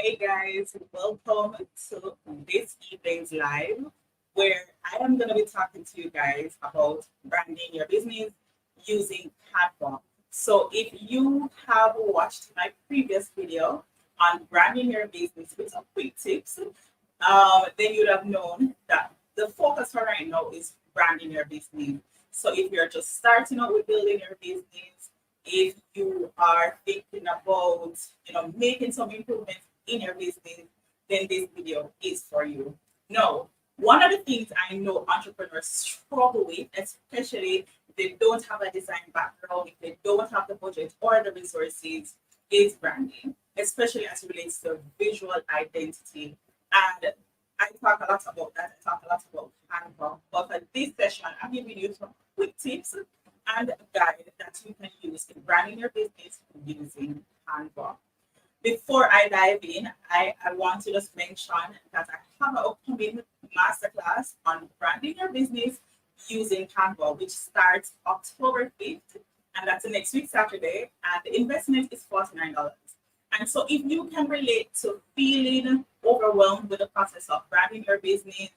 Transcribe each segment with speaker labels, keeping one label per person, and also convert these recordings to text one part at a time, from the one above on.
Speaker 1: Hey guys, welcome to this evening's live where I am going to be talking to you guys about branding your business using Canva. So, if you have watched my previous video on branding your business with some quick tips, then you'd have known that the focus for right now is branding your business. So, if you're just starting out with building your business, if you are thinking about making some improvements in your business, then this video is for you. No, one of the things I know entrepreneurs struggle with, especially if they don't have a design background, if they don't have the budget or the resources, is branding, especially as it relates to visual identity. And I talk a lot about that. I talk a lot about Canva. But for this session, I'm giving you some quick tips and a guide that you can use in branding your business using Canva. Before I dive in, I want to just mention that I have an upcoming masterclass on branding your business using Canva, which starts October 5th, and that's next week, Saturday. And the investment is $49. And so, if you can relate to feeling overwhelmed with the process of branding your business,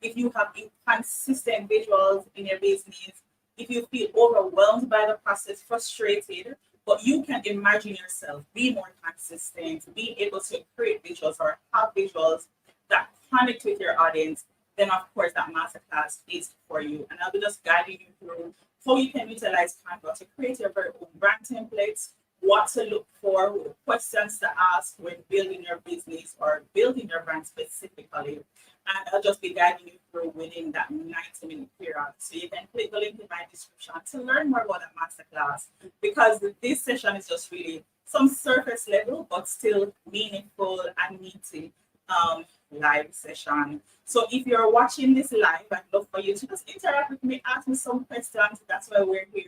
Speaker 1: if you have inconsistent visuals in your business, if you feel overwhelmed by the process, frustrated, but you can imagine yourself be more consistent, be able to create visuals or have visuals that connect with your audience, then of course that masterclass is for you. And I'll be just guiding you through how you can utilize Canva to create your very own brand templates, what to look for, questions to ask when building your business or building your brand specifically. And I'll just be guiding you through within that 90-minute period. So you can click the link in my description to learn more about that masterclass, because this session is just really some surface level, but still meaningful and meaty live session. So if you're watching this live, I'd love for you to just interact with me, ask me some questions. That's why we're here.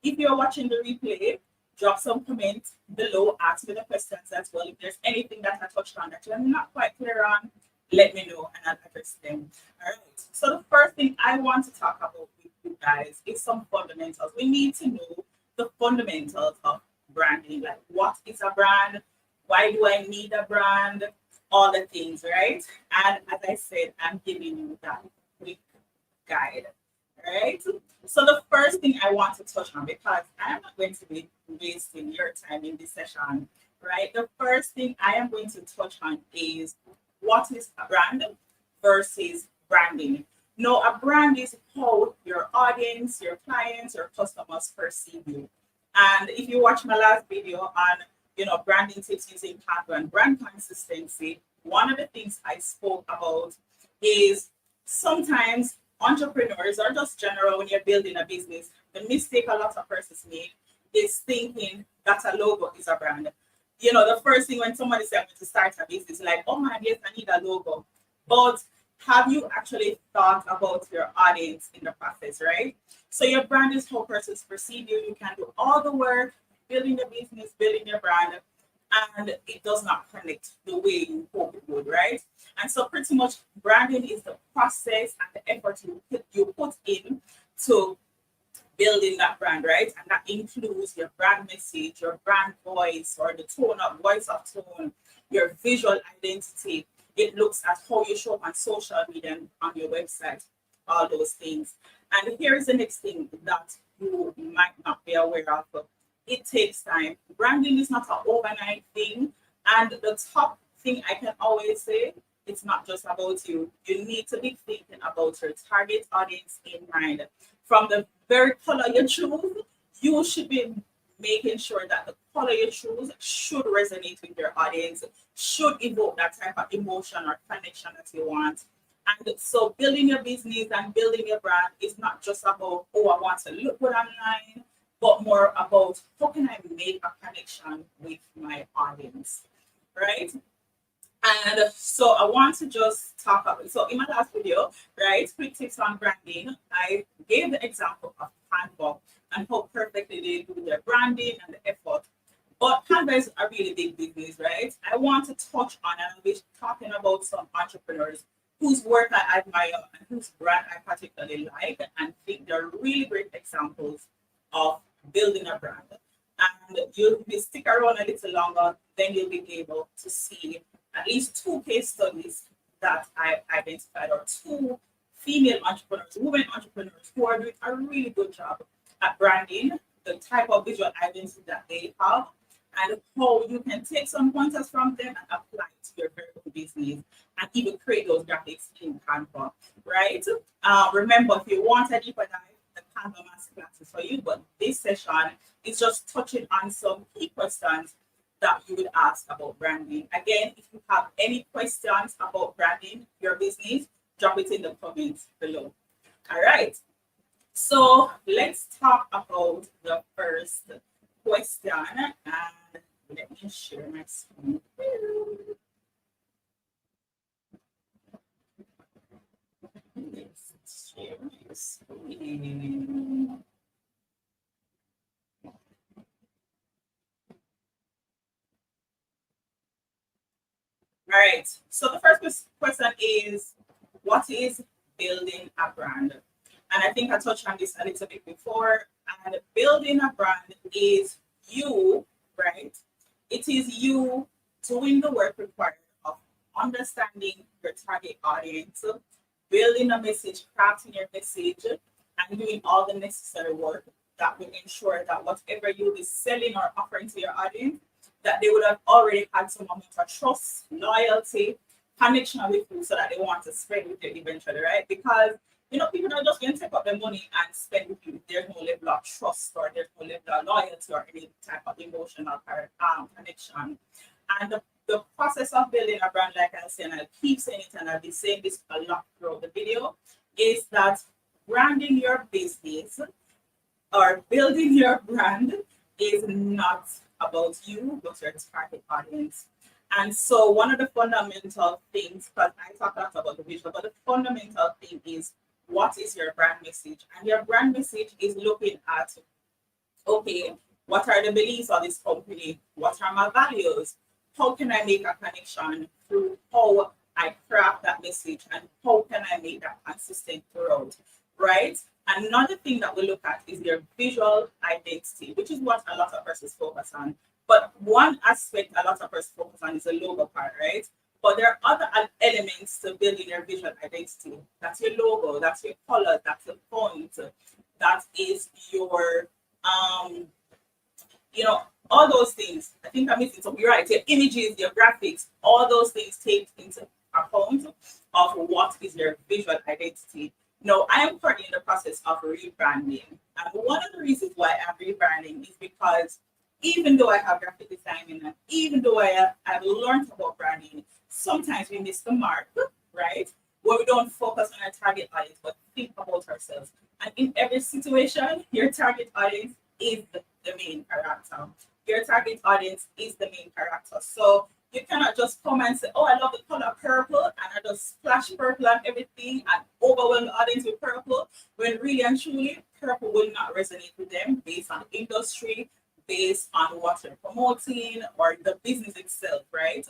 Speaker 1: If you're watching the replay, drop some comments below, ask me the questions as well. If there's anything that I touched on that you're not quite clear on, let me know and I'll address them. All right. So the first thing I want to talk about with you guys is some fundamentals. We need to know the fundamentals of branding. Like, what is a brand? Why do I need a brand? All the things, right? And as I said, I'm giving you that quick guide. Right? So the first thing I want to touch on, because I'm not going to be wasting your time in this session, right? The first thing I am going to touch on is what is a brand versus branding. Now, a brand is how your audience, your clients, your customers perceive you. And if you watch my last video on, branding tips using Canva and brand consistency, one of the things I spoke about is sometimes entrepreneurs, or just general when you're building a business, the mistake a lot of persons make is thinking that a logo is a brand. The first thing when somebody says to start a business, like, oh man, yes, I need a logo. But have you actually thought about your audience in the process, right? So your brand is how persons perceive you. You can do all the work, building the business, building your brand, and it does not connect the way you hope it would, right? And so pretty much branding is the process and the effort you put in to building that brand, right? And that includes your brand message, your brand voice, or the voice of tone, your visual identity. It looks at how you show up on social media and on your website, all those things. And here's the next thing that you might not be aware of. It takes time. Branding is not an overnight thing. And the top thing I can always say, it's not just about you. You need to be thinking about your target audience in mind. From the very color you choose, you should be making sure that the color you choose should resonate with your audience, should evoke that type of emotion or connection that you want. And so building your business and building your brand is not just about, oh, I want to look good online, but more about how can I make a connection with my audience, right? And so I want to just talk about, so in my last video, right, quick tips on branding, I gave the example of Canva and how perfectly they do their branding and the effort. But Canva is a really big business, right? I want to touch on, and I'll be talking about some entrepreneurs whose work I admire and whose brand I particularly like and think they're really great examples of building a brand. And you'll be stick around a little longer, then you'll be able to see at least 2 case studies that I identified, or 2 female entrepreneurs, women entrepreneurs who are doing a really good job at branding, the type of visual identity that they have, and how you can take some pointers from them and apply it to your very own business and even create those graphics in Canva, right? Remember, if you want a deeper dive, the Canva Masterclass is for you, but this session is just touching on some key questions that you would ask about branding. Again, if you have any questions about branding your business, drop it in the comments below. All right. So let's talk about the first question. And let me share my screen. Let's share my screen. All right. So the first question is, what is building a brand? And I think I touched on this a little bit before. And building a brand is you, right? It is you doing the work required of understanding your target audience, building a message, crafting your message, and doing all the necessary work that will ensure that whatever you'll be selling or offering to your audience, that they would have already had some amount of trust, loyalty, connection with you, so that they want to spend with you eventually, right? Because people are just going to take up their money and spend with you. There's no level of trust, or there's no level of loyalty, or any type of emotional connection. And the process of building a brand, like I said, and I'll keep saying it, and I'll be saying this a lot throughout the video, is that branding your business or building your brand is not about you, but your target audience. And so one of the fundamental things, because I talk a lot about the visual, but the fundamental thing is, what is your brand message? And your brand message is looking at, okay, what are the beliefs of this company? What are my values? How can I make a connection through how I craft that message? And how can I make that consistent throughout, right? Another thing that we look at is your visual identity, which is what a lot of persons focus on. But one aspect a lot of persons focus on is the logo part, right? But there are other elements to building your visual identity. That's your logo, that's your color, that's your font, that is your, all those things. I think I'm missing some. You're right. Your images, your graphics, all those things take into account of what is your visual identity. Now, I am currently in the process of rebranding. And one of the reasons why I'm rebranding is because even though I have graphic design and even though I've learned about branding, sometimes we miss the mark, right? Where we don't focus on our target audience, but think about ourselves. And in every situation, your target audience is the main character. Your target audience is the main character. So you cannot just come and say, oh, I love the color purple, and I just splash purple on everything and overwhelm the audience with purple, when really and truly, purple will not resonate with them based on industry, based on what you're promoting, or the business itself, right?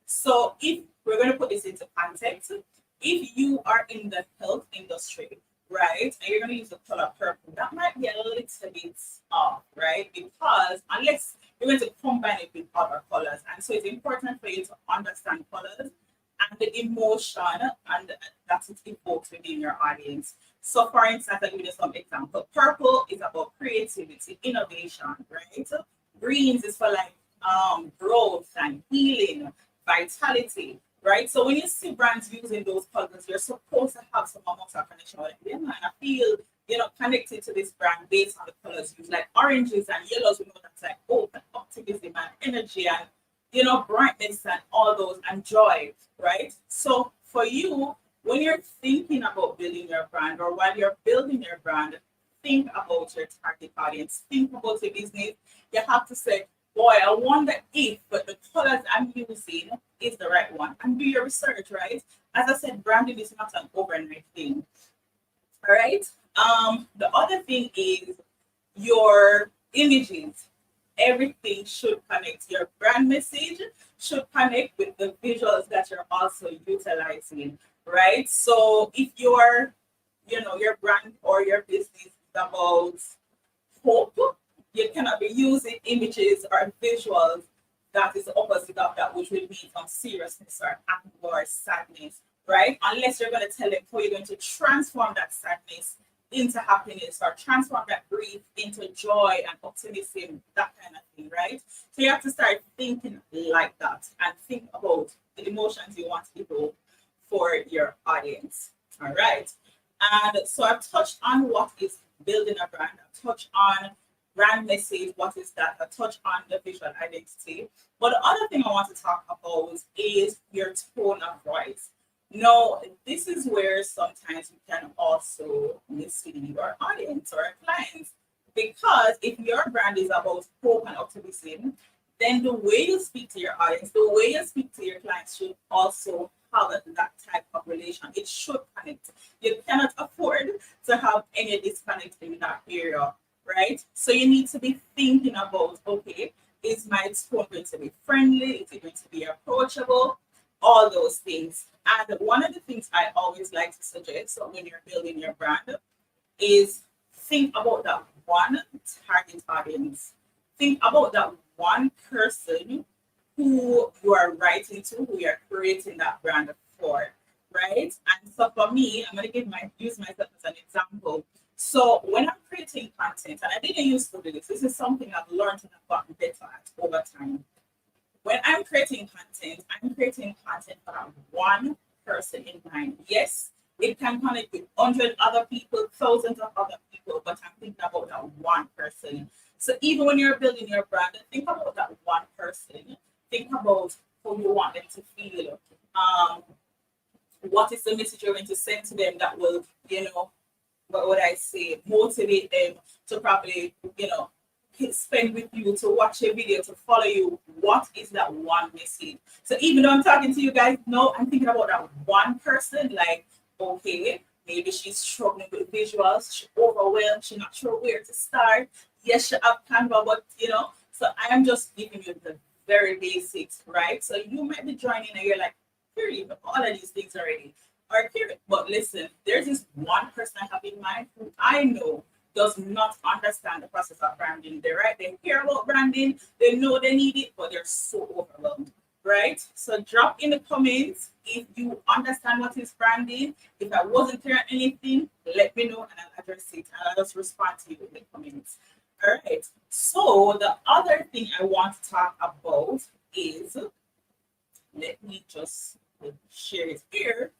Speaker 1: So if we're going to put this into context, if you are in the health industry, right, and you're going to use the color purple, that might be a little bit off, right? Because unless you're going to combine it with other colors. And so it's important for you to understand colors and the emotion and that it evokes within your audience. So for instance, I'll give you some example. Purple is about creativity, innovation, right? Greens is for like growth and healing, vitality, right? So when you see brands using those colors, you're supposed to have some amount of connection with it. Yeah, man, I feel connected to this brand based on the colors used, like oranges and yellows. We know that's like hope and optimism and energy and brightness and all those, and joy, right? So for you, when you're thinking about building your brand, or while you're building your brand, think about your target audience, think about your business. You have to say, boy, I wonder if the colors I'm using is the right one, and do your research, right? As I said, branding is not an overnight thing. All right. The other thing is your images. Everything should connect. Your brand message should connect with the visuals that you're also utilizing, right? So if your brand or your business is about hope, you cannot be using images or visuals that is the opposite of that, which will mean from seriousness or anger or sadness, right? Unless you're going to tell them how you're going to transform that sadness into happiness or transform that grief into joy and optimism, that kind of thing, right? So you have to start thinking like that and think about the emotions you want to evoke for your audience. All right. And so I've touched on what is building a brand. I've touched on brand message, what is that? I touched on the visual identity. But the other thing I want to talk about is your tone of voice. Now, this is where sometimes you can also mislead your audience or clients. Because if your brand is about hope and optimism, then the way you speak to your audience, the way you speak to your clients should also have that type of relation. It should connect. You cannot afford to have any disconnect in that area, right? So you need to be thinking about, okay, is my tone going to be friendly? Is it going to be approachable? All those things. And one of the things I always like to suggest when you're building your brand is think about that one target audience. Think about that one person who you are writing to, who you're creating that brand for, right? And so for me, I'm going to use myself as an example. So when I'm creating content, and I didn't used to do this, this is something I've learned and I've gotten better at over time. When I'm creating content for that one person in mind. Yes, it can connect with 100 other people, thousands of other people, but I'm thinking about that one person. So even when you're building your brand, think about that one person. Think about how you want them to feel. What is the message you're going to send to them that will, what would I say, motivate them to probably, spend with you, to watch a video, to follow you. What is that one message? So even though I'm talking to you guys, no, I'm thinking about that one person, like, okay, maybe she's struggling with visuals, she's overwhelmed, she's not sure where to start. Yes, she have Canva, but so I am just giving you the very basics, right? So you might be joining and you're like, Carey, all of these things already are Carey. But listen, there's this one person I have in mind who I know does not understand the process of branding. They hear about branding, they know they need it, but they're so overwhelmed, right? So drop in the comments if you understand what is branding. If I wasn't clear on anything, let me know and I'll address it and I'll just respond to you in the comments. All right. So the other thing I want to talk about is, let me just share it here.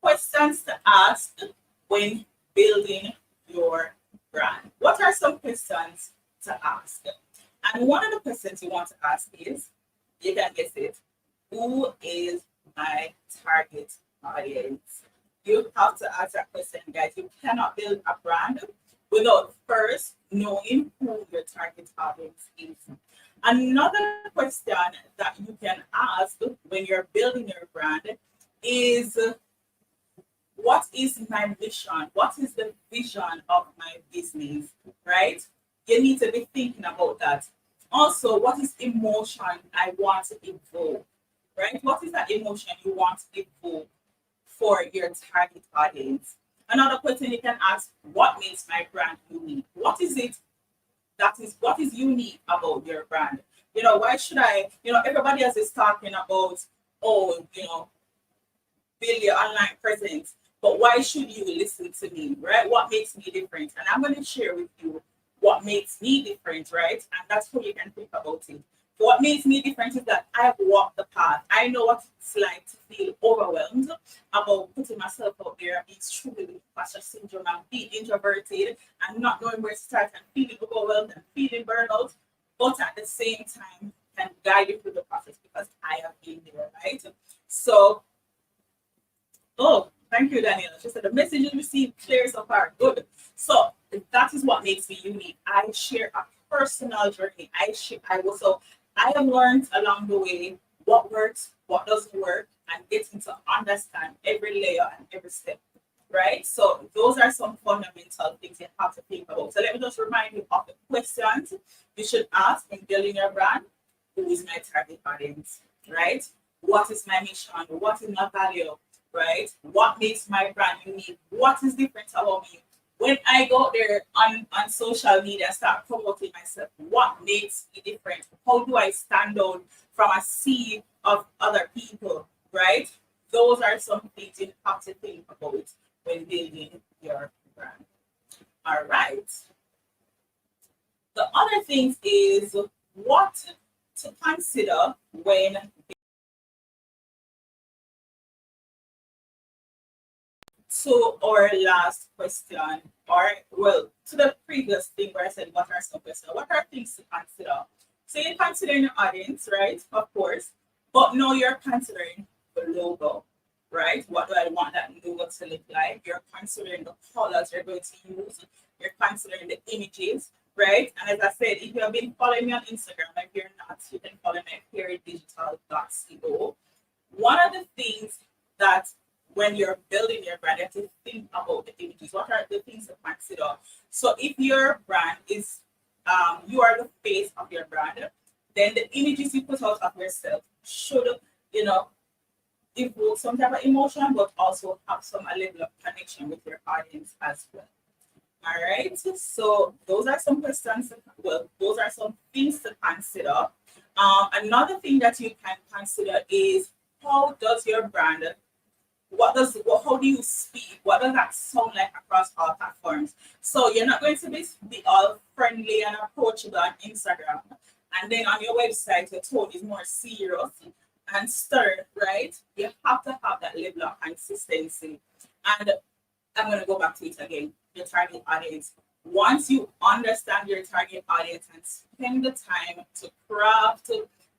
Speaker 1: Questions to ask when building your brand. What are some questions to ask? And one of the questions you want to ask is, you can guess it, who is my target audience? You have to ask that question, guys. You cannot build a brand without first knowing who your target audience is. Another question that you can ask when you're building your brand is, what is my mission? What is the vision of my business, right? You need to be thinking about that. Also, what is emotion I want to evoke, right? What is that emotion you want to evoke for your target audience? Another question you can ask, what makes my brand unique? What is it what is unique about your brand? Why should I, everybody else is talking about, build your online presence, but why should you listen to me, right? What makes me different? And I'm going to share with you what makes me different, right? And that's how you can think about it. What makes me different is that I've walked the path. I know what it's like to feel overwhelmed about putting myself out there, being struggling with imposter syndrome and being introverted and not knowing where to start and feeling overwhelmed and feeling burnout, but at the same time can guide you through the process because I have been there, right? So, thank you, Daniela. She said the message you received clear so far. Good. So that is what makes me unique. I share a personal journey. I have learned along the way what works, what doesn't work, and getting to understand every layer and every step, right? So those are some fundamental things you have to think about. So let me just remind you of the questions you should ask when building your brand. Who is my target audience, right? What is my mission? What is my value, right? What makes my brand unique? What is different about me? When I go there on social media and start promoting myself, what makes me different? How do I stand out from a sea of other people, right? Those are some things you have to think about when building your brand. All right. The other things is what to consider when to our last question, or well, to the previous thing where I said what are some questions, what are things to consider? So you're considering your audience, right? Of course, but now you're considering the logo, right? What do I want that logo to look like? You're considering the colors you're going to use. You're considering the images, right? And as I said, if you have been following me on Instagram, if you're not, you can follow me at careydigital.co. One of the things that when you're building your brand, you have to think about the images. What are the things to consider? So if your brand is, you are the face of your brand, then the images you put out of yourself should, you know, evoke some type of emotion, but also have some a level of connection with your audience as well. All right. So those are some questions. Well, those are some things to consider. Another thing that you can consider is how does your brand how do you speak? What does that sound like across all platforms? So you're not going to be all friendly and approachable on Instagram. And then on your website, your tone is more serious and stern, right? You have to have that level of consistency. And I'm going to go back to it again, your target audience. Once you understand your target audience and spend the time to craft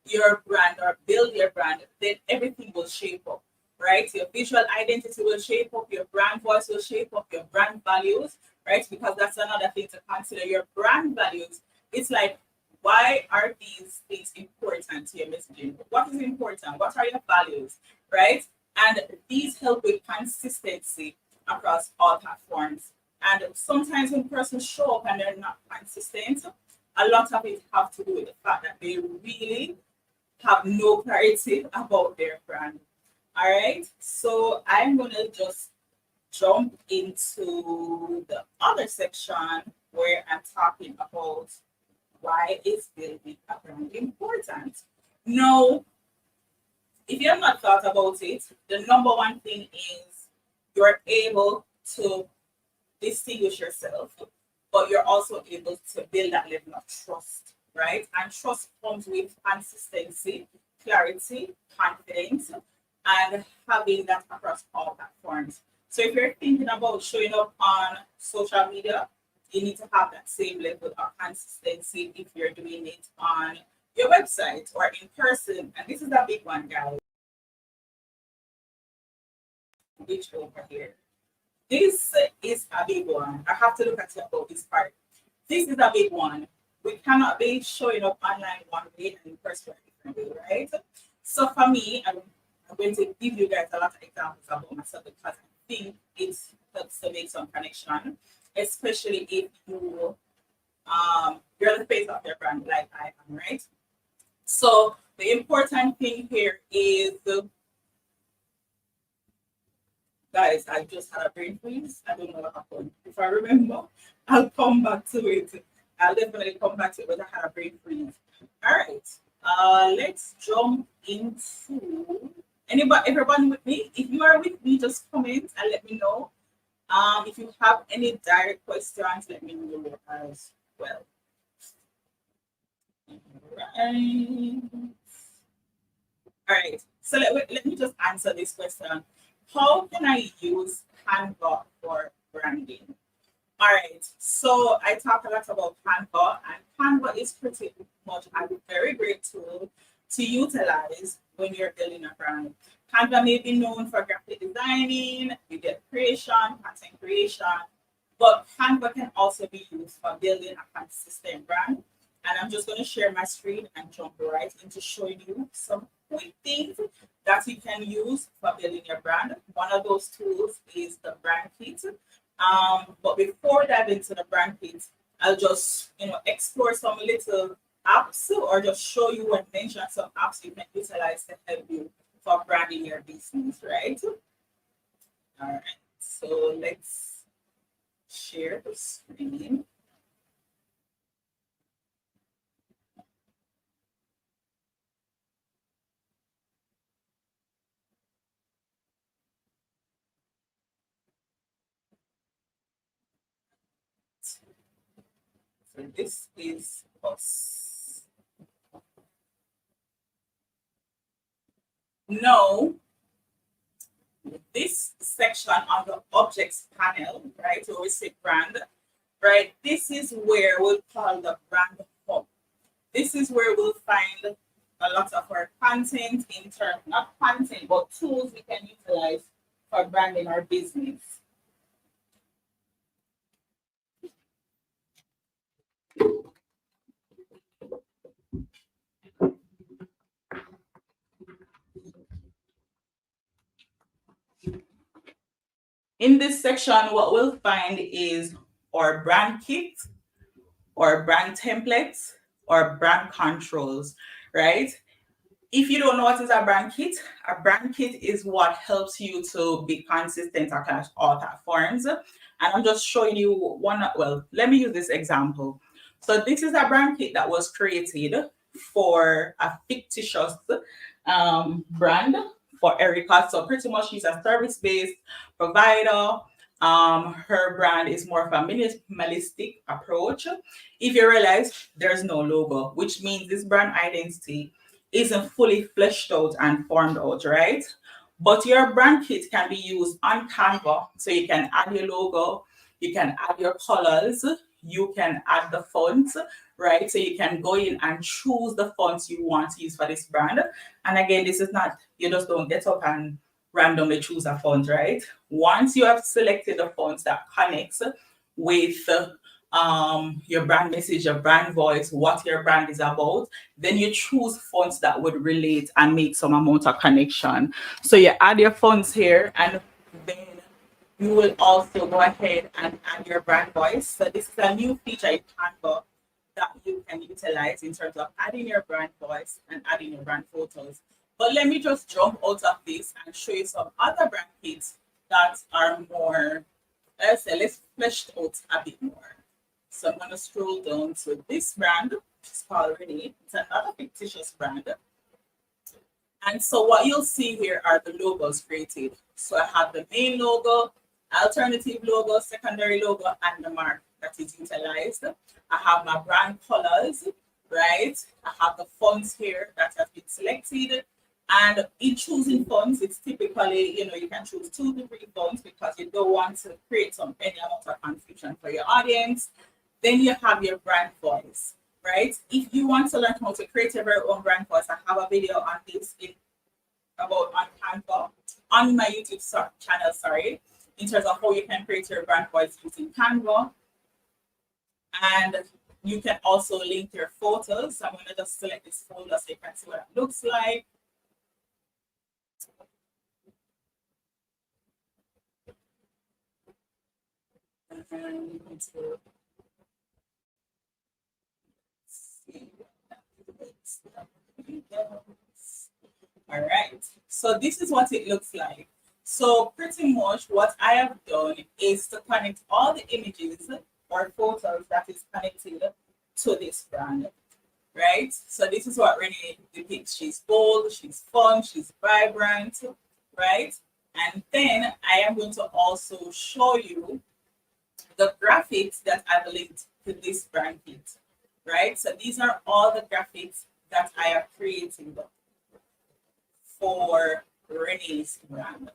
Speaker 1: your brand or build your brand, then everything will shape up, right? Your visual identity will shape up, your brand voice will shape up, your brand values, right? Because that's another thing to consider. Your brand values, it's like, why are these things important to your messaging? What is important? What are your values, right? And these help with consistency across all platforms. And sometimes when persons show up and they're not consistent, a lot of it have to do with the fact that they really have no clarity about their brand. All right, so I'm gonna just jump into the other section where I'm talking about why is building a brand important. Now, if you have not thought about it, the number one thing is you're able to distinguish yourself, but you're also able to build that level of trust, right? And trust comes with consistency, clarity, confidence, and having that across all platforms. So if you're thinking about showing up on social media, you need to have that same level of consistency if you're doing it on your website or in person. And this is a big one, guys. Which over here. This is a big one. I have to look at you about this part. This is a big one. We cannot be showing up online one way and in person a different way, right? So for me, I'm going to give you guys a lot of examples about myself because I think it helps to make some connection, especially if you're the face of your brand like I am, right? So the important thing here is guys, I just had a brain freeze. I don't know what happened. If I remember, I'll come back to it. I'll definitely come back to it, but I had a brain freeze. All right. Let's jump into everyone with me. If you are with me, just comment and let me know. If you have any direct questions, let me know as well. All right. So let me just answer this question. How can I use Canva for branding? All right. So I talk a lot about Canva, and Canva is pretty much a very great tool to utilize when you're building a brand. Canva may be known for graphic designing, video creation, content creation, but Canva can also be used for building a consistent brand. And I'm just going to share my screen and jump right into showing you some quick things that you can use for building your brand. One of those tools is the brand kit. But before diving into the brand kit, I'll just explore some little apps or just show you and mention some apps you can utilize to help you for branding your business, right? All right, so let's share the screen. this is us. Now, this section on the objects panel, right, where we say brand, right, this is where we'll call the brand hub. This is where we'll find a lot of our content in terms, not content, but tools we can utilize for branding our business. In this section, what we'll find is our brand kit, or brand templates, or brand controls, right? If you don't know what is a brand kit is what helps you to be consistent across all platforms. And I'm just showing you one. Well, let me use this example. So this is a brand kit that was created for a fictitious brand for Erica. So pretty much she's a service-based provider. Her brand is more of a minimalistic approach. If you realize there's no logo, which means this brand identity isn't fully fleshed out and formed out, right? But your brand kit can be used on Canva. So you can add your logo, you can add your colors, you can add the fonts, right? So you can go in and choose the fonts you want to use for this brand. And again, this is not, you just don't get up and randomly choose a font, right? Once you have selected the fonts that connects with your brand message, your brand voice, what your brand is about, then you choose fonts that would relate and make some amount of connection. So you add your fonts here, and then you will also go ahead and add your brand voice. So this is a new feature in Canva that you can utilize in terms of adding your brand voice and adding your brand photos. But let me just jump out of this and show you some other brand kits that are more, let's say, let's flesh out a bit more. So I'm going to scroll down to this brand, which is called Renee. It's another fictitious brand. And so what you'll see here are the logos created. So I have the main logo, alternative logo, secondary logo, and the mark that is utilized. I have my brand colors, right? I have the fonts here that have been selected. And in choosing fonts, it's typically, you can choose 2 to 3 fonts because you don't want to create any amount of confusion for your audience. Then you have your brand voice, right? If you want to learn how to create your very own brand voice, I have a video on this on Canva on my YouTube channel, in terms of how you can create your brand voice using Canva. And you can also link your photos. So I'm going to just select this folder so you can see what it looks like. And all right, so this is what it looks like. So pretty much what I have done is to connect all the images or photos that is connected to this brand, right? So this is what Renee depicts. She's bold, she's fun, she's vibrant, right? And then I am going to also show you the graphics that I've linked to this brand kit, right? So these are all the graphics that I have created for Renee's brand,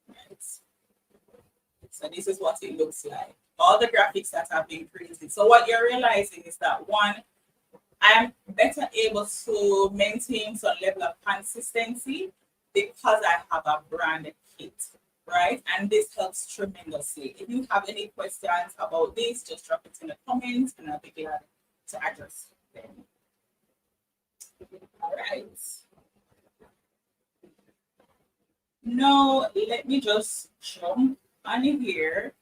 Speaker 1: right? So this is what it looks like. All the graphics that have been created. So what you're realizing is that, one, I am better able to maintain some level of consistency because I have a brand kit, right? And this helps tremendously. If you have any questions about this, just drop it in the comments and I'll be glad to address them. All right. Now, let me just jump on here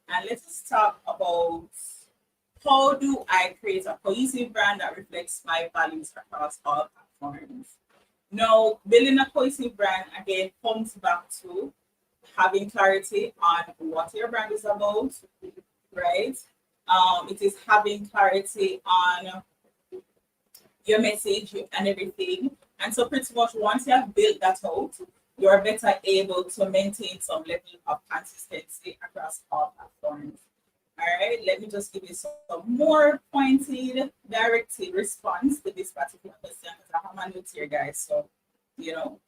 Speaker 1: and let's talk about how do I create a cohesive brand that reflects my values across all platforms. Now, building a cohesive brand, again, comes back to having clarity on what your brand is about, right? It is having clarity on your message and everything. And so pretty much once you have built that out, you're better able to maintain some level of consistency across all platforms. All right, let me just give you some more pointed, directed response to this particular question because I have my notes here, guys. So, you know,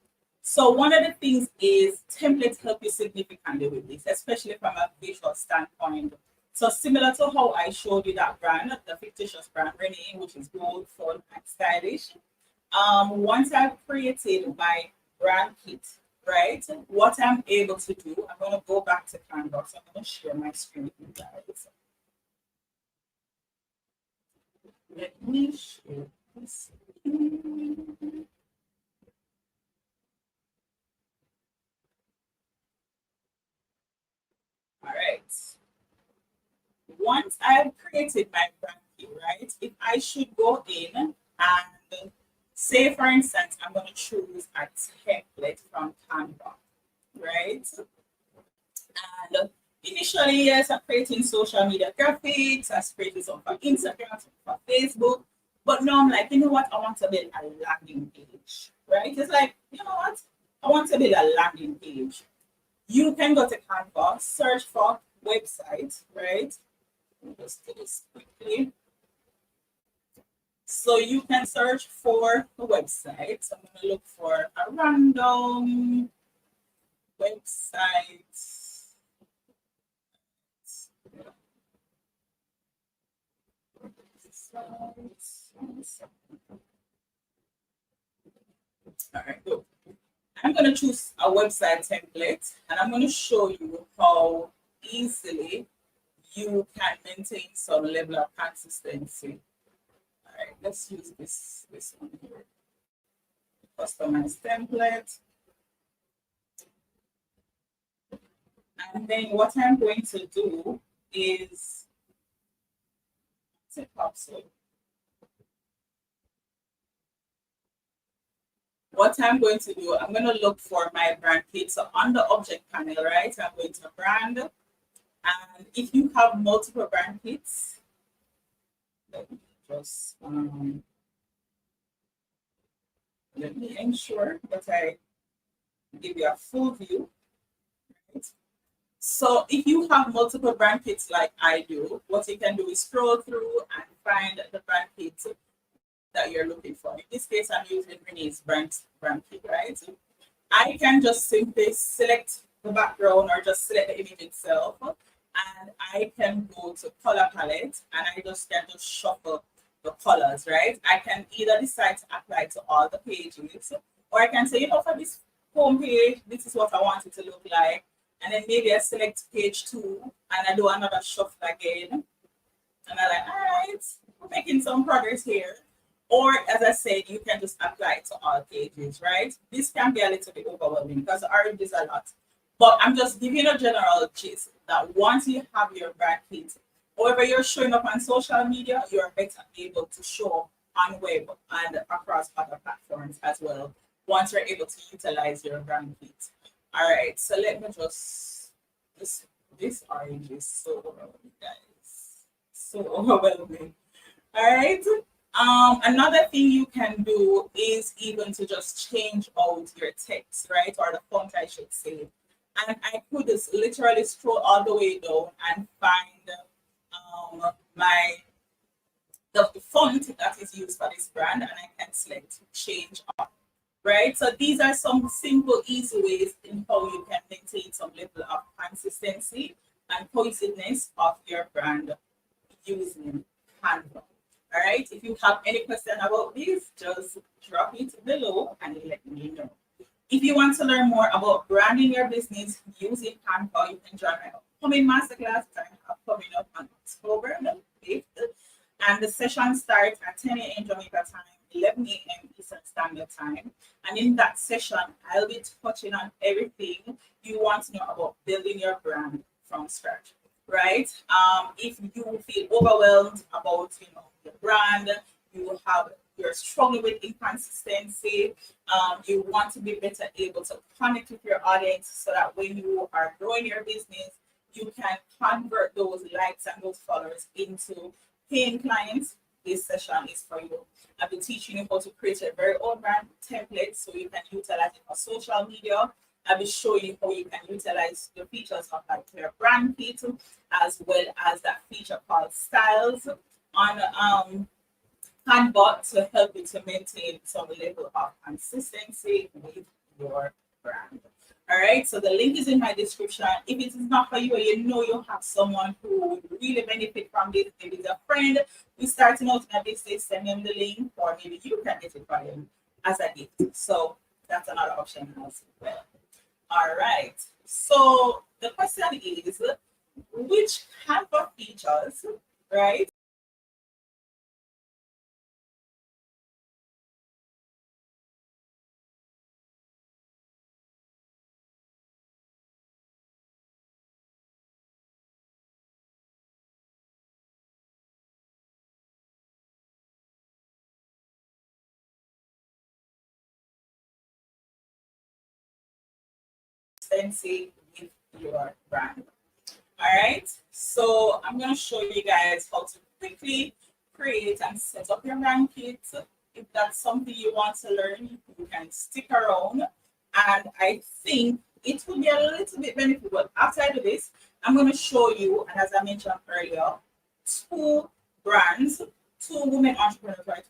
Speaker 1: so one of the things is templates help you significantly with this, especially from a visual standpoint. So similar to how I showed you that brand, the fictitious brand Renee, which is bold, fun, and stylish. Once I've created my brand kit, right, what I'm able to do, I'm going to go back to Canva. So I'm going to share my screen with you guys. Let me share this. All right. Once I've created my brand key, right, if I should go in and say, for instance, I'm going to choose a template from Canva, right? And initially, yes, I'm creating social media graphics, I created some for Instagram, some for Facebook. But now I'm like, you know what? I want to build a landing page, right? It's like, you know what? I want to build a landing page. You can go to Canva, search for website, right? Just do this quickly. So you can search for the website. So I'm going to look for a random website. All right, good. I'm going to choose a website template and I'm going to show you how easily you can maintain some level of consistency. All right, let's use this one here. Customize template. And then what I'm going to do is what I'm going to do, I'm going to look for my brand kit. So on the object panel, right, I'm going to brand. And if you have multiple brand kits, let me just let me ensure that I give you a full view. Right? So if you have multiple brand kits like I do, what you can do is scroll through and find the brand kit that you're looking for. In this case, I'm using Renee's brand kit, right? I can just simply select the background or just select the image itself, and I can go to color palette and I just can just shuffle the colors, right? I can either decide to apply to all the pages, or I can say, you know, for this home page, this is what I want it to look like. And then maybe I select page 2 and I do another shuffle again. And I'm like, all right, we're making some progress here. Or as I said, you can just apply it to all pages, right? This can be a little bit overwhelming because orange is a lot. But I'm just giving a general gist that once you have your brand kit, however you're showing up on social media, you're better able to show on web and across other platforms as well, once you're able to utilize your brand kit. All right, so let me just, this orange is so overwhelming, guys. So overwhelming. All right. Another thing you can do is even to just change out your text, right? Or the font, I should say. And I could just literally scroll all the way down and find the font that is used for this brand, and I can select change up, right? So these are some simple, easy ways in how you can maintain some level of consistency and cohesiveness of your brand using Canva. All right. If you have any question about this, just drop it below and let me know. If you want to learn more about branding your business using Canva, you can join my upcoming masterclass that I have coming up on October the 5th. And the session starts at 10 a.m. Jamaica time, 11 a.m. Eastern Standard Time. And in that session, I'll be touching on everything you want to know about building your brand from scratch. Right? If you feel overwhelmed about, you know, your brand, you're struggling with inconsistency, you want to be better able to connect with your audience so that when you are growing your business, you can convert those likes and those followers into paying clients. This session is for you. I'll be teaching you how to create your very own brand template so you can utilize it for social media I'll be showing you how you can utilize the features of like your brand kit, as well as that feature called styles on Canva to help you to maintain some level of consistency with your brand. All right, so the link is in my description. If it is not for you, or you know you have someone who would really benefit from this, maybe it's a friend who's starting out in a business, send them the link, or maybe you can get it for them as a gift. So that's another option as well. All right, so the question is, which Canva features, right? Consistency with your brand. All right, so I'm going to show you guys how to quickly create and set up your brand kit. If that's something you want to learn, you can stick around. And I think it will be a little bit beneficial. But after I do this, I'm going to show you, and as I mentioned earlier, two brands, two women entrepreneurs, right,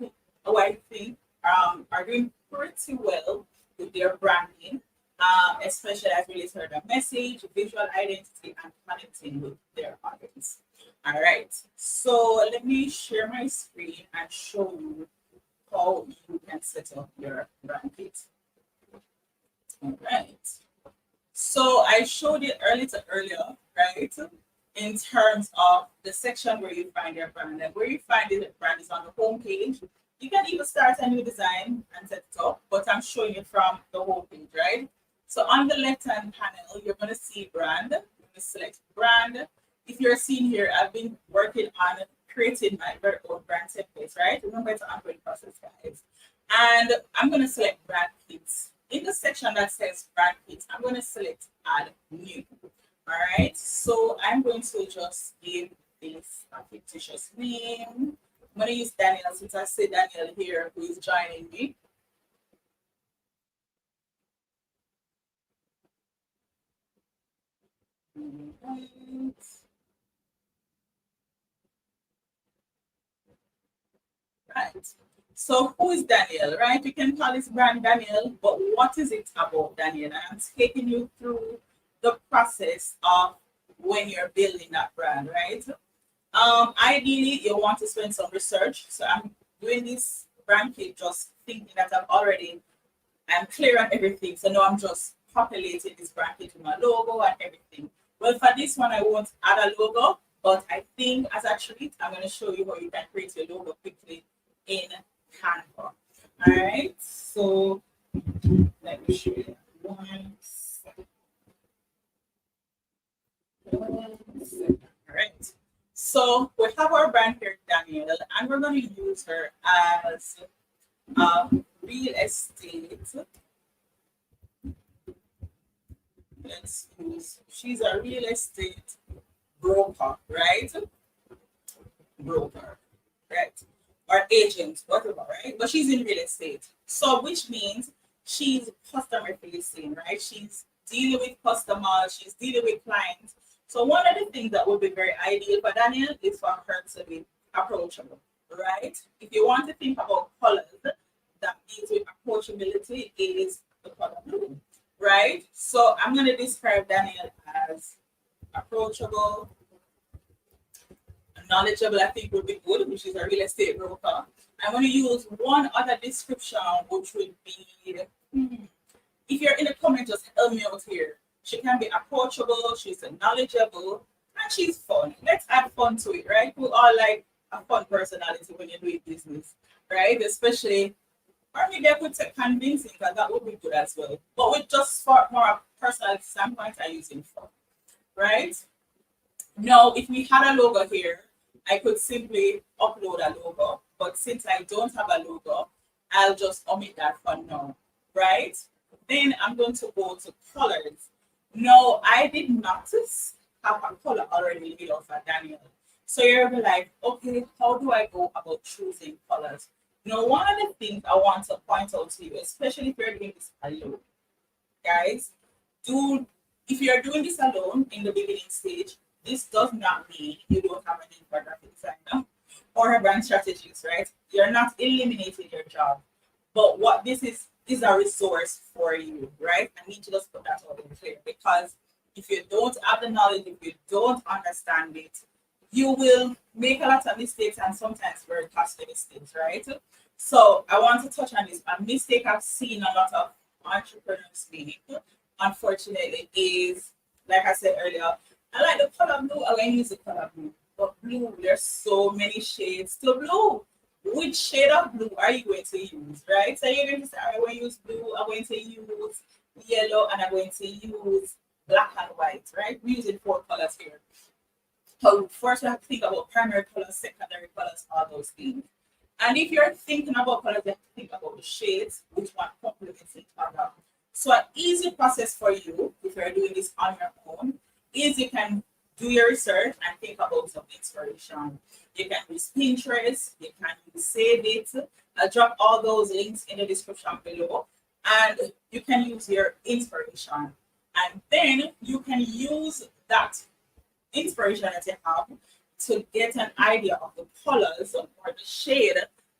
Speaker 1: who I think are doing pretty well with their branding, especially as related to their message, visual identity, and connecting with their audience. All right, so let me share my screen and show you how you can set up your brand kit. All right, so I showed it earlier, right? In terms of the section where you find your brand, and where you find it, brand is on the home page. You can even start a new design and set it up, but I'm showing you from the home page, right? So on the left-hand panel, you're going to see brand. You're going to select brand. If you're seeing here, I've been working on creating my very own brand templates, right? Remember, it's an ongoing process, guys. And I'm going to select brand kits. In the section that says brand kits, I'm going to select add new. All right, so I'm going to just give this a fictitious name. I'm going to use Daniel, since I say Daniel here, who is joining me. Right. So who is Daniel, right? We can call this brand Daniel, but what is it about Daniel? And I'm taking you through the process of when you're building that brand, right? Ideally, you want to spend some research. So I'm doing this brand kit just thinking that I'm clear on everything. So now I'm just populating this brand kit with my logo and everything. Well, for this one, I won't add a logo, but I think as a treat, I'm going to show you how you can create your logo quickly in Canva. All right, so let me show you one second. All right, so we have our brand here, Daniel, and we're going to use her as real estate. Let's use, she's a real estate broker, right? Broker, right? Or agent, whatever, right? But she's in real estate. So which means she's customer facing, right? She's dealing with customers, she's dealing with clients. So one of the things that would be very ideal for Daniel is for her to be approachable, right? If you want to think about colors, that means with approachability is the color blue, right? So I'm going to describe Daniel as approachable, knowledgeable, I think would be good, which is a real estate broker. I'm going to use one other description, which would be, if you're in the comment, just help me out here. She can be approachable, she's knowledgeable, and she's fun. Let's add fun to it, right? We all like a fun personality when you're doing business, right? Especially, or maybe I could say convincing, because that would be good as well. But with just for more personal standpoint, I'm using fun, right? Now, if we had a logo here, I could simply upload a logo, but since I don't have a logo, I'll just omit that for now, right? Then I'm going to go to colors. No, I did not have a color already laid out for Daniel. So you're like, okay, how do I go about choosing colors? Now, one of the things I want to point out to you, especially if you're doing this alone, guys, do if you're doing this alone in the beginning stage, this does not mean you don't have an infographic designer or a brand strategist, right? You're not eliminating your job. But what this is a resource for you, right? I need to just put that out in clear because if you don't have the knowledge, if you don't understand it, you will make a lot of mistakes and sometimes very costly mistakes, right? So I want to touch on this. A mistake I've seen a lot of entrepreneurs make, unfortunately, is like I said earlier, I like the color blue, I want to use the color blue. But blue, there's so many shades to blue. Which shade of blue are you going to use, right? So you're going to say, I'm going to use blue, I'm going to use yellow, and I'm going to use black and white, right? We're using 4 colors here. So first we have to think about primary colors, secondary colors, all those things. And if you're thinking about colors, you have to think about the shades, which one complements each other. So an easy process for you, if you're doing this on your own, is you can do your research and think about some inspiration. You can use Pinterest, you can use Save It. I'll drop all those links in the description below. And you can use your inspiration. And then you can use that inspiration that you have to get an idea of the colors or the shade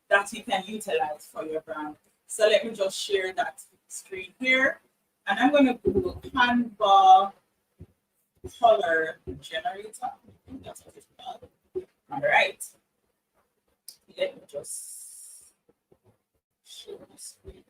Speaker 1: that you can utilize for your brand. So let me just share that screen here. And I'm going to Google Canva color generator. That's what it's called. All right. Let me just share my screen.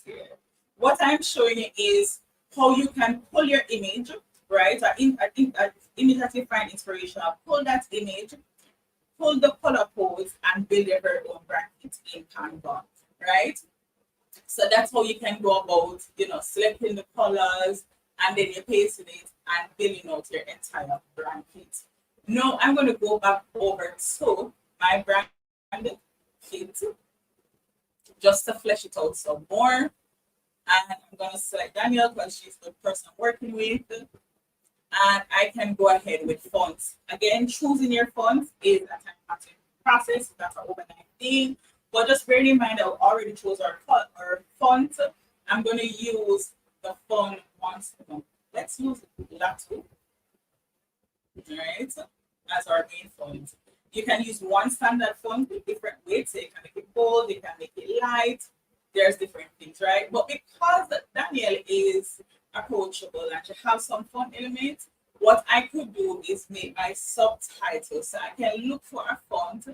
Speaker 1: Here. What I'm showing you is how you can pull your image, right? I think an image that you find inspirational, pull that image, pull the color codes, and build your very own bracket in Canva, right? So that's how you can go about, selecting the colors and then you're pasting it and building out your entire brand kit. Now I'm going to go back over to my brand kit just to flesh it out some more. And I'm going to select Danielle because she's the person I'm working with. And I can go ahead with fonts. Again, choosing your fonts is a time-consuming process. That's an overnight thing. But just bear in mind, I already chose our font. I'm going to use the font once more. Let's use Lato, right, as our main font. You can use one standard font with different weights. So you can make it bold, you can make it light. There's different things, right? But because Danielle is approachable and she has some font elements, what I could do is make my subtitles. So I can look for a font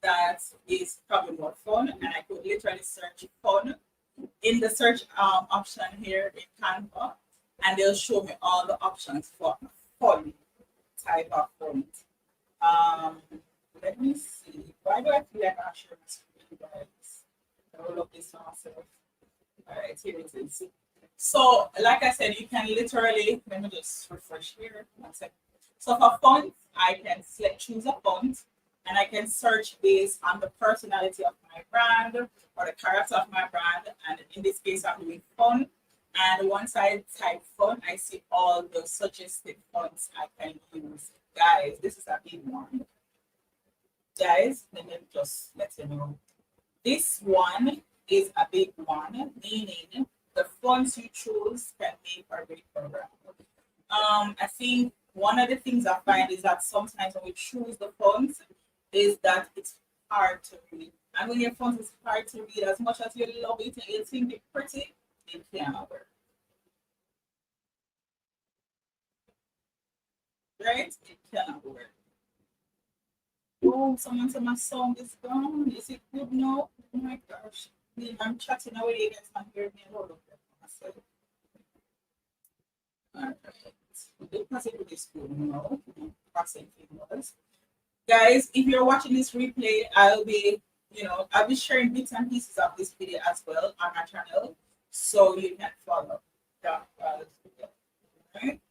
Speaker 1: that is probably more fun, and I could literally search fun in the search option here in Canva, and they'll show me all the options for fun type of font. Um, Let me see. Why do I feel like I share my screen, guys? I will look this for myself. All right, here it is. So, like I said, you can literally, let me just refresh here. 1 second. So for font, I can choose a font, and I can search based on the personality of my brand or the character of my brand. And in this case, I'm doing font. And once I type font, I see all the suggested fonts I can use. Guys, this is a big one. Guys, let me just let you know. This one is a big one, meaning the fonts you choose can make or break your brand. I think one of the things I find is that sometimes when we choose the fonts, is that it's hard to read. And when your font is hard to read, as much as you love it and you think it's pretty, it can't work. Right? It cannot work. Oh, someone said my sound is gone. Is it good now? Oh my gosh. I'm chatting away, you guys can't hear me. Hold up. All right. The possibility is good now. Passing was. Guys, if you're watching this replay, I'll be sharing bits and pieces of this video as well on my channel, so you can follow that. Right?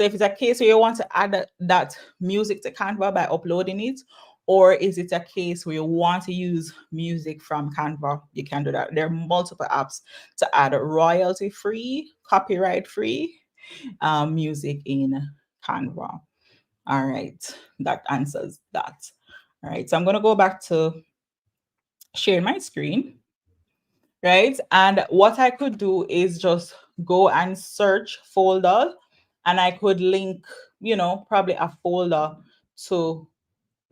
Speaker 1: So if it's a case where you want to add that music to Canva by uploading it, or is it a case where you want to use music from Canva, you can do that. There are multiple apps to add royalty-free, copyright-free music in Canva. All right, that answers that. All right, so I'm going to go back to share my screen, right? And what I could do is just go and search folder, and I could link, probably a folder to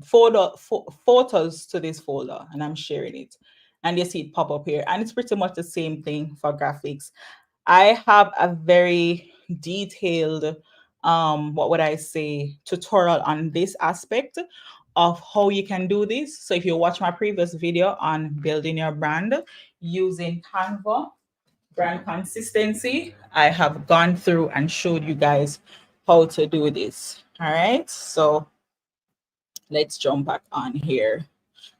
Speaker 1: photos to this folder, and I'm sharing it. And you see it pop up here, and it's pretty much the same thing for graphics. I have a very detailed, what would I say, tutorial on this aspect of how you can do this. So if you watch my previous video on building your brand using Canva, brand consistency, I have gone through and showed you guys how to do this. All right, so let's jump back on here.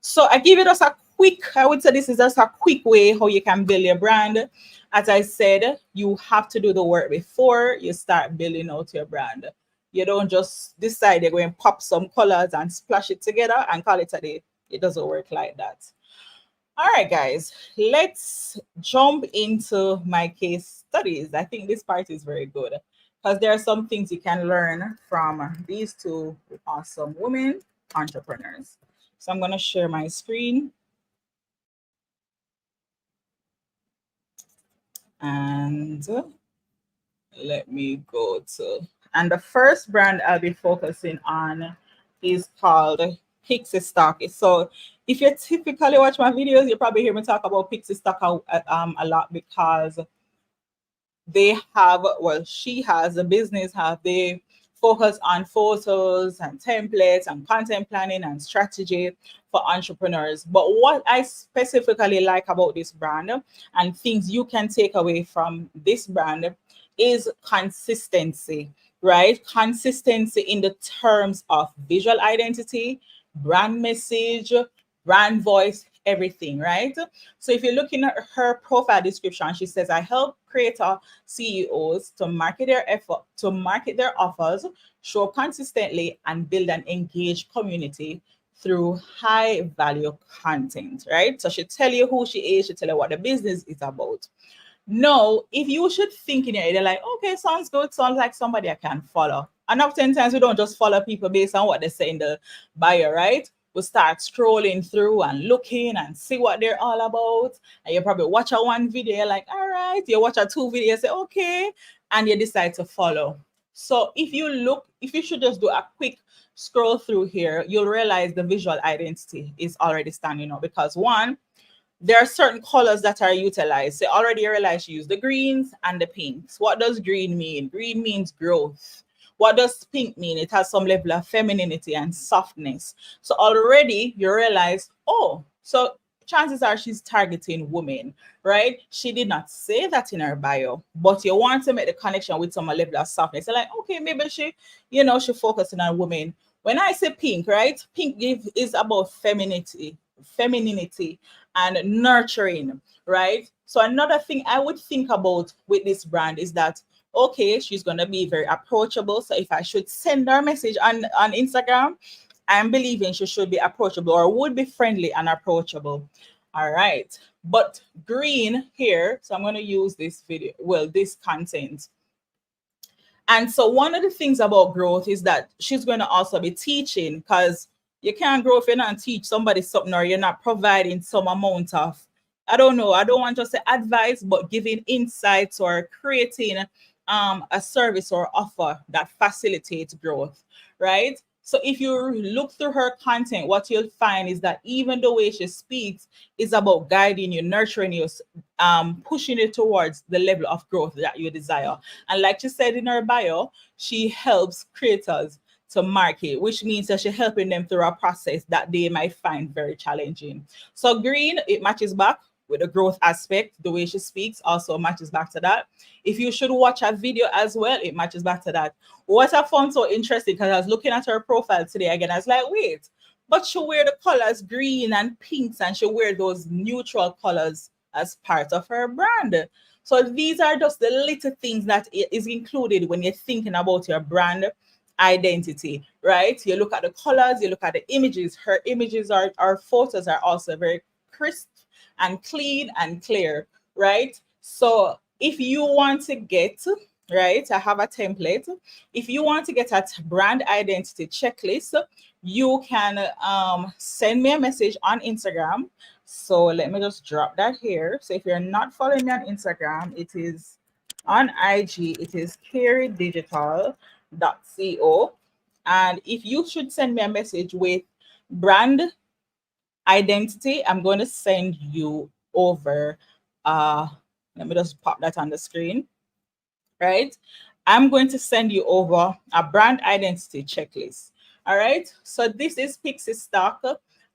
Speaker 1: So I give it us a quick, I would say this is just a quick way how you can build your brand. As I said, you have to do the work before you start building out your brand. You don't just decide you're going to pop some colors and splash it together and call it a day. It doesn't work like that. All right, guys, let's jump into my case studies. I think this part is very good because there are some things you can learn from these two awesome women entrepreneurs. So I'm going to share my screen. And let me go to, and the first brand I'll be focusing on is called Pixie Stock. So if you typically watch my videos, you probably hear me talk about Pixie Stock a lot because they have, well, she has, a business have, they focus on photos and templates and content planning and strategy for entrepreneurs. But what I specifically like about this brand and things you can take away from this brand is consistency, right? Consistency in the terms of visual identity, brand message, brand voice, everything, right? So if you're looking at her profile description, she says, I help creator CEOs to market their offers, show consistently, and build an engaged community through high value content, right? So she tell you who she is, she tell you what the business is about. No, if you should think in your head, they're like, okay, sounds good, sounds like somebody I can follow. And oftentimes we don't just follow people based on what they say in the bio, right? We start scrolling through and looking and see what they're all about. And you probably watch a one video, you're like, all right. You watch a two videos, say, okay, and you decide to follow. So if you should just do a quick scroll through here, you'll realize the visual identity is already standing out because one, there are certain colors that are utilized. So already you realize you use the greens and the pinks. What does green mean? Green means growth. What does pink mean? It has some level of femininity and softness. So already you realize, oh, so chances are she's targeting women, right? She did not say that in her bio, but you want to make the connection with some level of softness. So like, okay, maybe she focusing on women. When I say pink, right? Pink is about femininity and nurturing, right? So another thing I would think about with this brand is that, okay, she's going to be very approachable. So if I should send her a message on Instagram, I'm believing she should be approachable or would be friendly and approachable. All right. But green here, so I'm going to use this this content. And so one of the things about growth is that she's going to also be teaching, because you can't grow if you're not teach somebody something or you're not providing some amount of, I don't know, I don't want to say advice, but giving insights or creating a service or offer that facilitates growth, right? So if you look through her content, what you'll find is that even the way she speaks is about guiding you, nurturing you, pushing you towards the level of growth that you desire. And like she said in her bio, she helps creators to market, which means that she's helping them through a process that they might find very challenging. So green, it matches back with the growth aspect. The way she speaks also matches back to that. If you should watch a video as well, it matches back to that. What I found so interesting, because I was looking at her profile today again, I was like, wait, but she wear the colors green and pinks, and she wear those neutral colors as part of her brand. So these are just the little things that is included when you're thinking about your brand identity, right? You look at the colors, you look at the images. Her images are, our photos are also very crisp and clean and clear, right? So if you want to get, right, I have a template. If you want to get a brand identity checklist, you can send me a message on Instagram. So let me just drop that here. So if you're not following me on Instagram, it is on IG, it is carey-digital.co. And if you should send me a message with brand identity, I'm going to send you over. Let me just pop that on the screen, right? I'm going to send you over a brand identity checklist. All right. So this is Pixie Stock,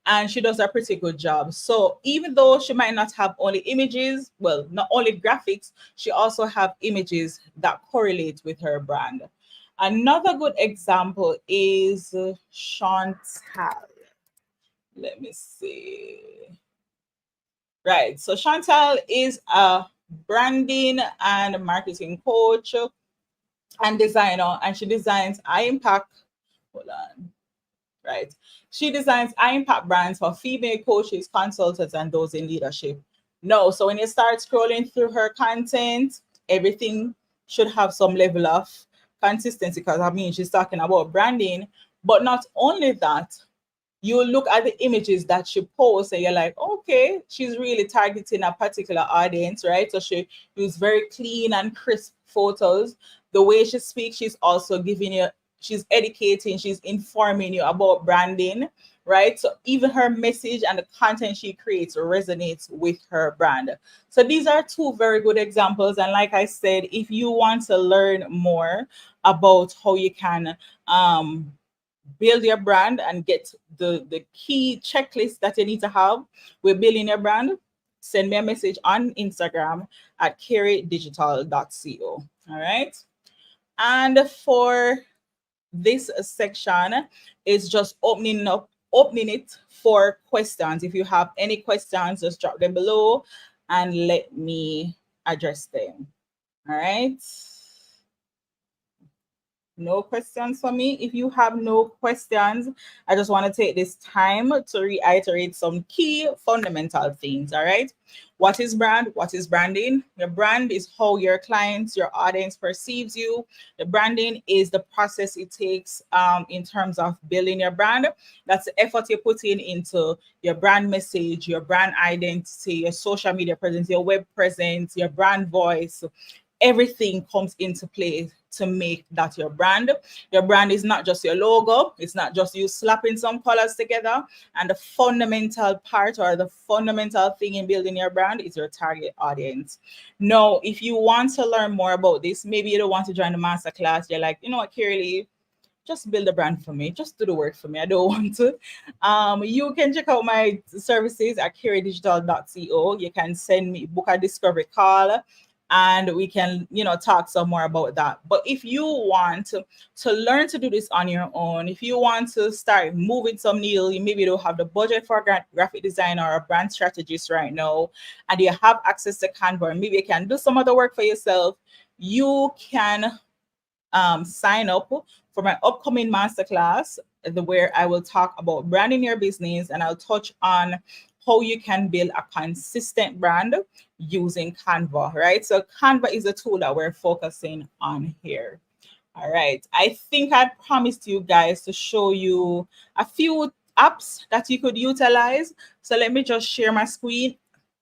Speaker 1: and she does a pretty good job. So even though she might not have only images, well, not only graphics, she also have images that correlate with her brand. Another good example is Chantal. Let me see. Right. So Chantal is a branding and marketing coach and designer, and she designs high impact. Hold on. Right. She designs high impact brands for female coaches, consultants, and those in leadership. No, so when you start scrolling through her content, everything should have some level of consistency, because I mean she's talking about branding, but not only that, you look at the images that she posts and you're like, okay, she's really targeting a particular audience, right? So she uses very clean and crisp photos. The way she speaks, she's also giving you, she's educating, she's informing you about branding, right? So even her message and the content she creates resonates with her brand. So these are two very good examples. And like I said, if you want to learn more about how you can build your brand and get the key checklist that you need to have with building your brand, send me a message on Instagram at carey-digital.co. All right. And for this section is just opening it for questions. If you have any questions, just drop them below and let me address them. All right. No questions for me. If you have no questions, I just want to take this time to reiterate some key fundamental things. All right. What is brand? What is branding? Your brand is how your clients, your audience perceives you. The branding is the process it takes in terms of building your brand. That's the effort you're putting into your brand message, your brand identity, your social media presence, your web presence, your brand voice. Everything comes into play to make that your brand. Your brand is not just your logo. It's not just you slapping some colors together. And the fundamental part or the fundamental thing in building your brand is your target audience. Now, if you want to learn more about this, maybe you don't want to join the masterclass. You're like, you know what, Carey-Lee, just build a brand for me. Just do the work for me. I don't want to. You can check out my services at carey-digital.co. You can send me, book a discovery call, and we can, talk some more about that. But if you want to learn to do this on your own, if you want to start moving some needle, you maybe don't have the budget for a graphic designer or a brand strategist right now, and you have access to Canva, and maybe you can do some other work for yourself, you can sign up for my upcoming masterclass, where I will talk about branding your business, and I'll touch on how you can build a consistent brand using Canva, right? So Canva is a tool that we're focusing on here. All right. I think I promised you guys to show you a few apps that you could utilize. So let me just share my screen.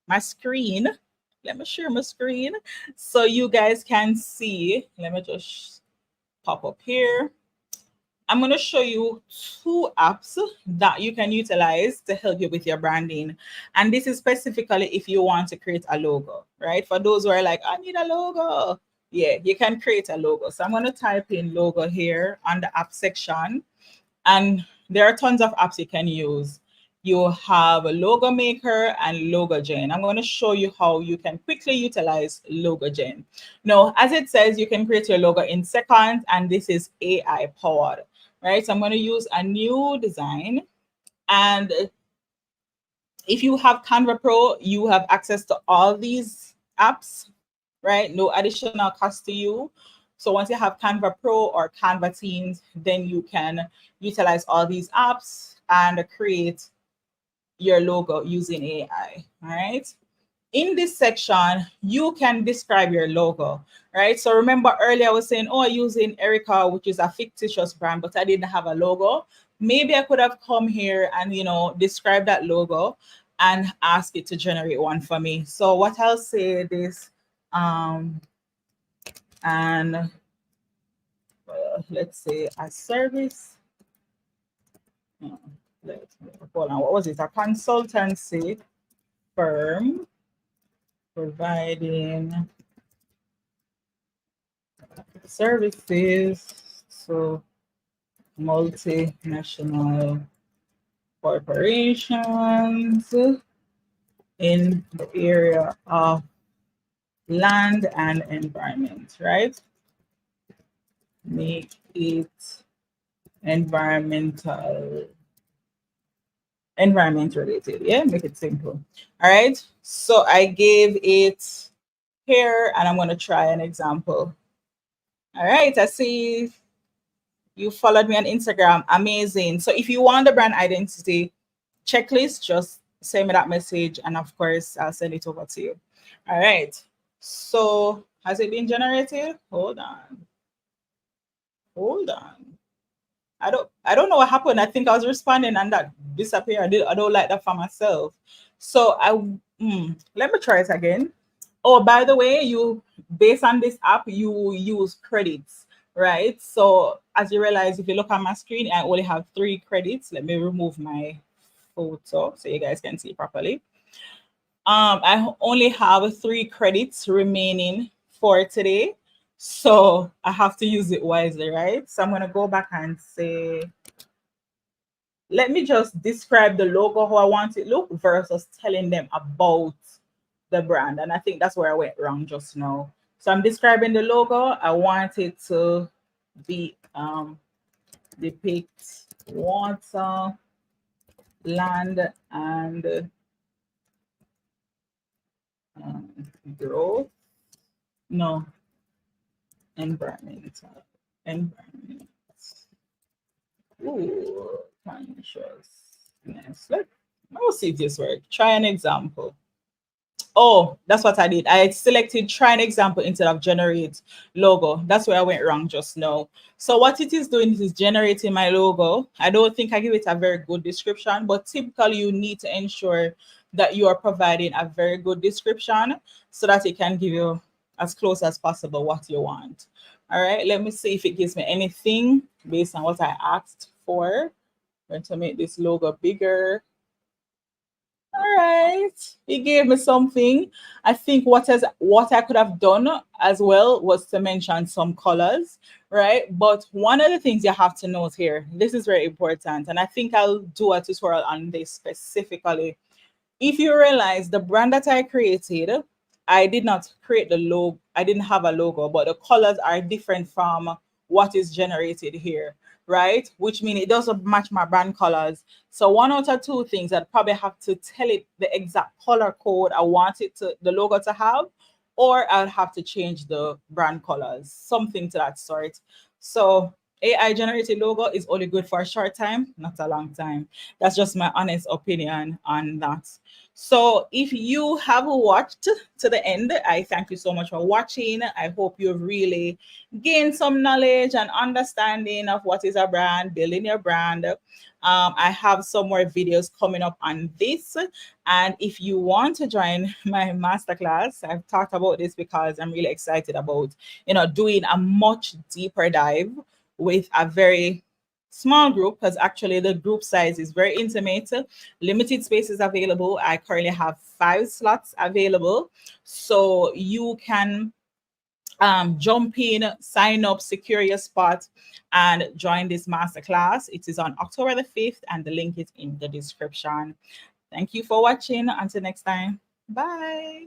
Speaker 1: Let me share my screen so you guys can see. Let me just pop up here. I'm going to show you two apps that you can utilize to help you with your branding. And this is specifically if you want to create a logo, right? For those who are like, I need a logo. Yeah, you can create a logo. So I'm going to type in logo here on the app section. And there are tons of apps you can use. You have a Logo Maker and Logo Gen. I'm going to show you how you can quickly utilize Logo Gen. Now, as it says, you can create your logo in seconds, and this is AI powered, right? So I'm going to use a new design. And if you have Canva Pro, you have access to all these apps. right? No additional cost to you. So once you have Canva Pro or Canva Teams, then you can utilize all these apps and create your logo using AI, all right? In this section, you can describe your logo, right? So remember earlier I was saying, oh, using Erica, which is a fictitious brand, but I didn't have a logo. Maybe I could have come here and, describe that logo and ask it to generate one for me. So what I'll say is, and let's say a service. Hold on, what was it? A consultancy firm providing services to multinational corporations in the area of land and environment, right? Make it environment related. Yeah, make it simple. All right. So I gave it here, and I'm going to try an example. All right. I see you followed me on Instagram. Amazing. So if you want the brand identity checklist, just send me that message, and of course, I'll send it over to you. All right. So has it been generated? Hold on. I don't know what happened. I think I was responding and that disappeared. I don't like that for myself. So let me try it again. Oh, by the way, based on this app, you use credits, right? So as you realize, if you look on my screen, I only have 3 credits. Let me remove my photo so you guys can see properly. I only have 3 credits remaining for today. So I have to use it wisely, right? So I'm going to go back and say, let me just describe the logo, how I want it to look versus telling them about the brand. And I think that's where I went wrong just now. So I'm describing the logo. I want it to be depict water, land, and growth. No, environment. Ooh, consciousness. Let's see if this works. Try an example. Oh, that's what I did. I selected try an example instead of generate logo. That's where I went wrong just now. So what it is doing is generating my logo. I don't think I give it a very good description, but typically you need to ensure that you are providing a very good description so that it can give you as close as possible what you want. All right, let me see if it gives me anything based on what I asked for. I'm going to make this logo bigger. All right, he gave me something. I think what I could have done as well was to mention some colors, right? But one of the things you have to note here, this is very important, and I think I'll do a tutorial on this specifically. If you realize the brand that I created, I did not create the logo. I didn't have a logo, but the colors are different from what is generated here, right? Which means it doesn't match my brand colors. So 1 out of 2 things, I'd probably have to tell it the exact color code I want the logo to have, or I'll have to change the brand colors, something to that sort. So AI generated logo is only good for a short time, not a long time. That's just my honest opinion on that. So if you have watched to the end, I thank you so much for watching. I hope you've really gained some knowledge and understanding of what is a brand, building your brand. I have some more videos coming up on this. And if you want to join my masterclass, I've talked about this because I'm really excited about, doing a much deeper dive with a very small group, because actually the group size is very intimate. Limited spaces available. I currently have 5 slots available. So you can jump in, sign up, secure your spot, and join this masterclass. It is on October the 5th, and the link is in the description. Thank you for watching. Until next time. Bye.